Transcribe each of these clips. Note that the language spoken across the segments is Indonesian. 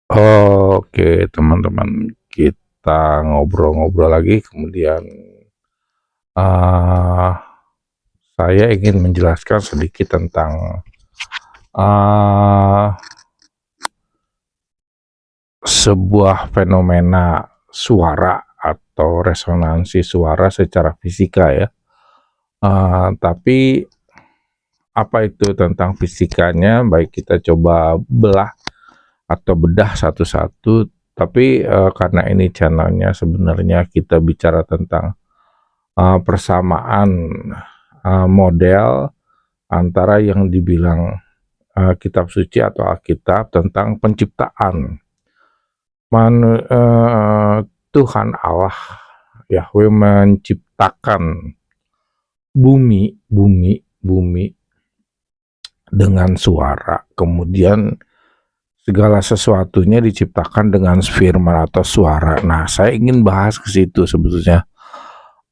Oke, teman-teman, kita ngobrol-ngobrol lagi. Kemudian uh, saya ingin menjelaskan sedikit tentang uh, sebuah fenomena suara atau resonansi suara secara fisika ya. Tapi apa itu tentang fisikanya? Baik, kita coba belah atau bedah satu-satu. Tapi karena ini channelnya sebenarnya kita bicara tentang persamaan model antara yang dibilang kitab suci atau Alkitab tentang penciptaan Tuhan Allah Yahweh menciptakan bumi dengan suara, kemudian segala sesuatunya diciptakan dengan firman atau suara. Nah, saya ingin bahas ke situ sebetulnya.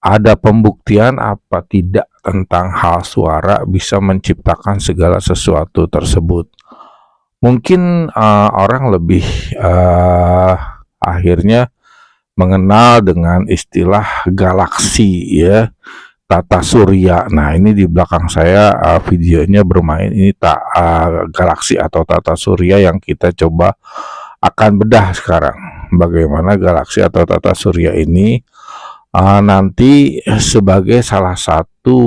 Ada pembuktian apa tidak tentang hal suara bisa menciptakan segala sesuatu tersebut. Mungkin orang lebih akhirnya mengenal dengan istilah galaksi ya, tata surya. Nah, ini di belakang saya videonya bermain ini galaksi atau tata surya yang kita coba akan bedah sekarang. Bagaimana galaksi atau tata surya ini nanti sebagai salah satu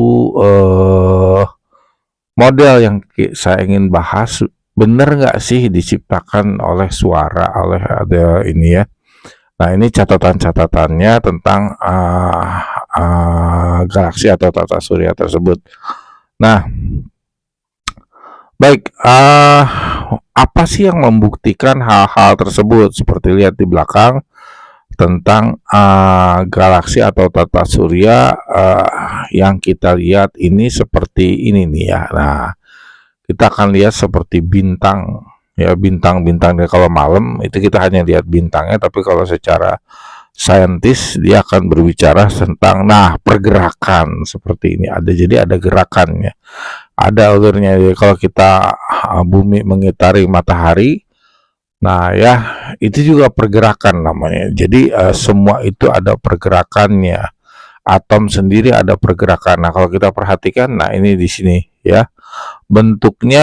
model yang saya ingin bahas. Bener nggak sih diciptakan oleh suara, oleh ada ini ya. Nah, ini catatan-catatannya tentang galaksi atau tata surya tersebut. Nah, baik, apa sih yang membuktikan hal-hal tersebut? Seperti lihat di belakang tentang galaksi atau tata surya yang kita lihat ini seperti ini nih ya. Nah, kita akan lihat seperti bintang ya, bintang-bintang. Kalau malam itu kita hanya lihat bintangnya, tapi kalau secara saintis dia akan berbicara tentang pergerakan seperti ini. Jadi ada gerakannya, ada alurnya. Jadi kalau kita bumi mengitari matahari, nah ya itu juga pergerakan namanya. Jadi semua itu ada pergerakannya. Atom sendiri ada pergerakan. Nah, kalau kita perhatikan, nah ini di sini ya, bentuknya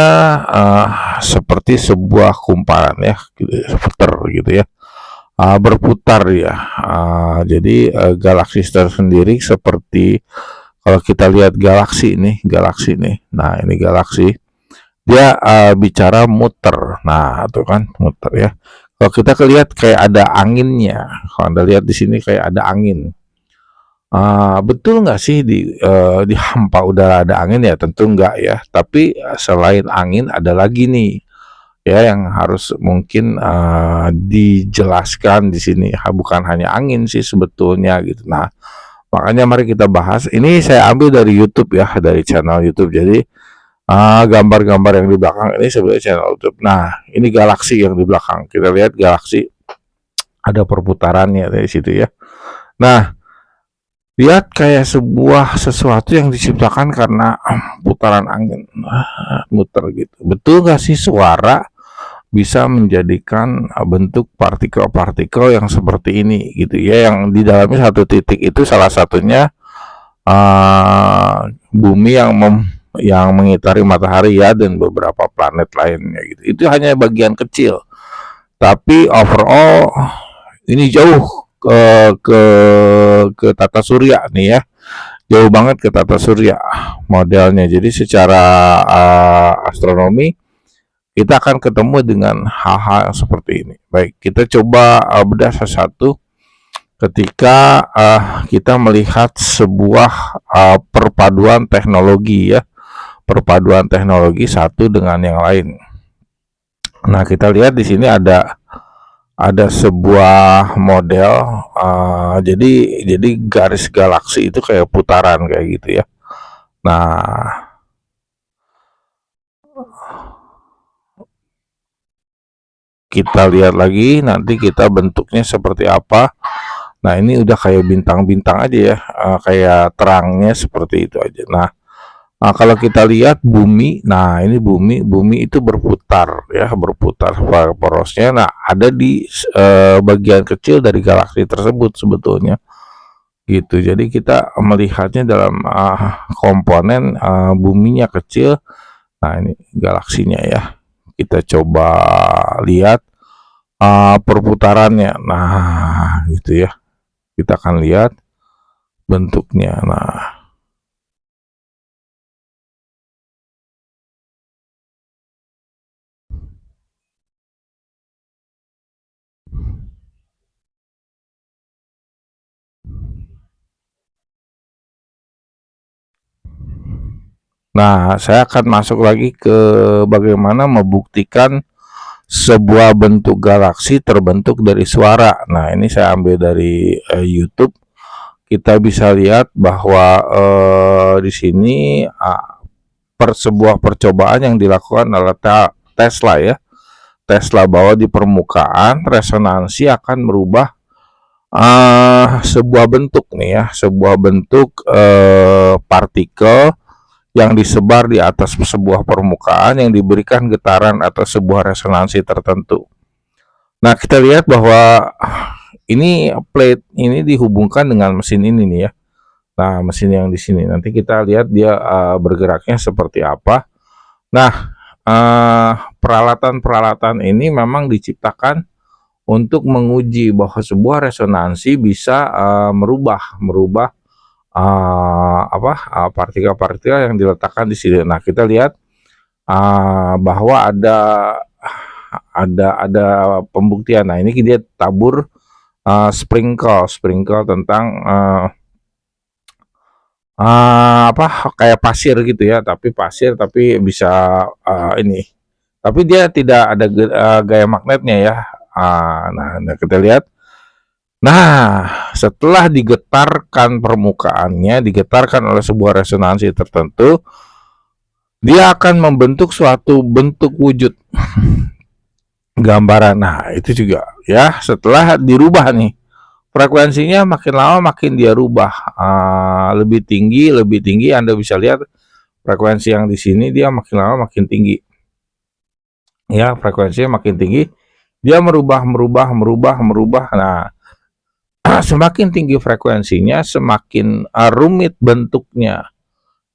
seperti sebuah kumparan ya, gitu, putar gitu ya, berputar ya. Jadi galaksi tersendiri seperti kalau kita lihat galaksi nih, nah ini galaksi, dia bicara muter. Nah, itu kan muter ya. Kalau kita lihat kayak ada anginnya, kalau Anda lihat di sini kayak ada angin. Betul nggak sih di hampa udara ada angin? Ya tentu nggak ya. Tapi selain angin ada lagi nih ya yang harus mungkin dijelaskan di sini. Bukan hanya angin sih sebetulnya gitu. Nah, makanya mari kita bahas. Ini saya ambil dari YouTube ya, dari channel YouTube. Jadi gambar-gambar yang di belakang ini sebenarnya channel YouTube. Nah, ini galaksi yang di belakang. Kita lihat galaksi ada perputarannya dari situ ya. Nah, lihat kayak sebuah sesuatu yang diciptakan karena putaran angin muter gitu. Betul gak sih suara bisa menjadikan bentuk partikel-partikel yang seperti ini gitu ya, yang di dalamnya satu titik itu salah satunya bumi yang mengitari matahari ya, dan beberapa planet lainnya gitu. Itu hanya bagian kecil. Tapi overall ini jauh ke tata surya nih ya, jauh banget ke tata surya modelnya. Jadi secara astronomi kita akan ketemu dengan hal-hal seperti ini. Baik, kita coba bedah satu-satu ketika kita melihat sebuah perpaduan teknologi ya, perpaduan teknologi satu dengan yang lain. Nah, kita lihat di sini ada sebuah model, jadi garis galaksi itu kayak putaran kayak gitu ya. Nah, kita lihat lagi nanti kita bentuknya seperti apa. Nah, ini udah kayak bintang-bintang aja ya, kayak terangnya seperti itu aja. Nah, Nah, kalau kita lihat bumi, nah ini bumi itu berputar ya, berputar porosnya. Nah, ada di bagian kecil dari galaksi tersebut sebetulnya gitu. Jadi kita melihatnya dalam komponen buminya kecil. Nah, ini galaksinya ya. Kita coba lihat perputarannya. Nah, gitu ya. Kita akan lihat bentuknya. Nah, saya akan masuk lagi ke bagaimana membuktikan sebuah bentuk galaksi terbentuk dari suara. Nah, ini saya ambil dari YouTube. Kita bisa lihat bahwa di sini sebuah percobaan yang dilakukan oleh Tesla ya. Tesla bahwa di permukaan resonansi akan merubah sebuah bentuk nih ya, sebuah bentuk partikel yang disebar di atas sebuah permukaan yang diberikan getaran atau sebuah resonansi tertentu. Nah, kita lihat bahwa ini plate ini dihubungkan dengan mesin ini nih ya. Nah, mesin yang di sini nanti kita lihat dia bergeraknya seperti apa. Nah, peralatan-peralatan ini memang diciptakan untuk menguji bahwa sebuah resonansi bisa merubah partikel-partikel yang diletakkan di sini. Nah, kita lihat bahwa ada pembuktian. Nah, ini dia tabur sprinkle tentang kayak pasir gitu ya, tapi bisa ini. Tapi dia tidak ada gaya magnetnya ya. Nah, kita lihat. Nah, setelah digetarkan permukaannya, digetarkan oleh sebuah resonansi tertentu, dia akan membentuk suatu bentuk wujud gambaran. Nah, itu juga ya, setelah dirubah nih, frekuensinya makin lama makin dia rubah lebih tinggi. Anda bisa lihat frekuensi yang di sini dia makin lama makin tinggi. Ya, frekuensinya makin tinggi, dia merubah. Nah, semakin tinggi frekuensinya, semakin rumit bentuknya.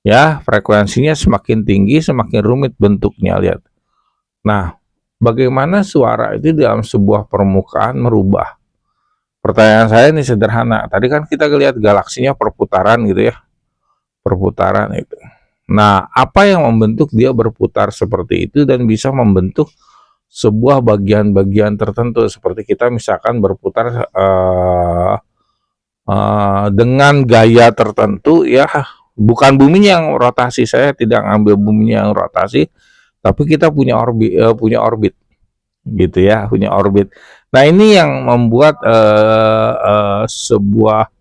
Ya, frekuensinya semakin tinggi, semakin rumit bentuknya. Lihat. Nah, bagaimana suara itu dalam sebuah permukaan merubah? Pertanyaan saya ini sederhana. Tadi kan kita lihat galaksinya perputaran gitu ya. Perputaran itu. Nah, apa yang membentuk dia berputar seperti itu dan bisa membentuk sebuah bagian-bagian tertentu seperti kita misalkan berputar dengan gaya tertentu ya, bukan buminya yang rotasi, saya tidak ngambil buminya yang rotasi, tapi kita punya orbit gitu ya, punya orbit. Nah, ini yang membuat sebuah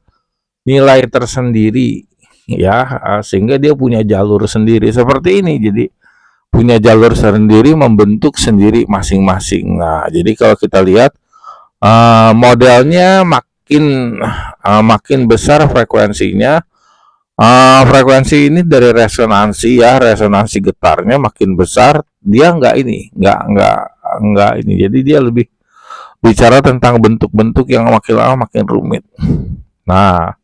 nilai tersendiri ya, sehingga dia punya jalur sendiri seperti ini. Jadi punya jalur sendiri, membentuk sendiri masing-masing. Nah, jadi kalau kita lihat modelnya makin besar frekuensinya, frekuensi ini dari resonansi ya, resonansi getarnya makin besar, dia nggak ini. Jadi dia lebih bicara tentang bentuk-bentuk yang makin lama makin rumit. Nah,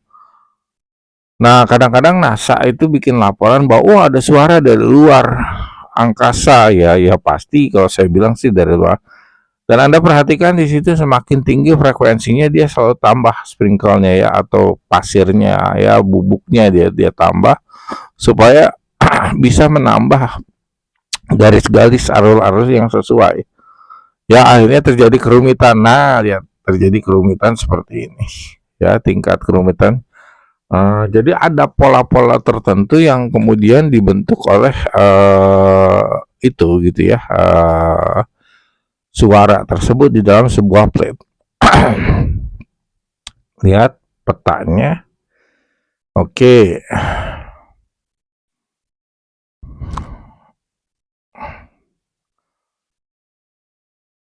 kadang-kadang NASA itu bikin laporan bahwa ada suara dari luar angkasa ya, pasti kalau saya bilang sih dari luar. Dan Anda perhatikan di situ semakin tinggi frekuensinya dia selalu tambah sprinkle-nya ya, atau pasirnya ya, bubuknya dia tambah supaya bisa menambah garis-garis arus-arus yang sesuai. Ya, akhirnya terjadi kerumitan. Nah, ya terjadi kerumitan seperti ini. Ya, tingkat kerumitan. Jadi ada pola-pola tertentu yang kemudian dibentuk oleh itu gitu ya, suara tersebut di dalam sebuah plate. Lihat petanya. Oke.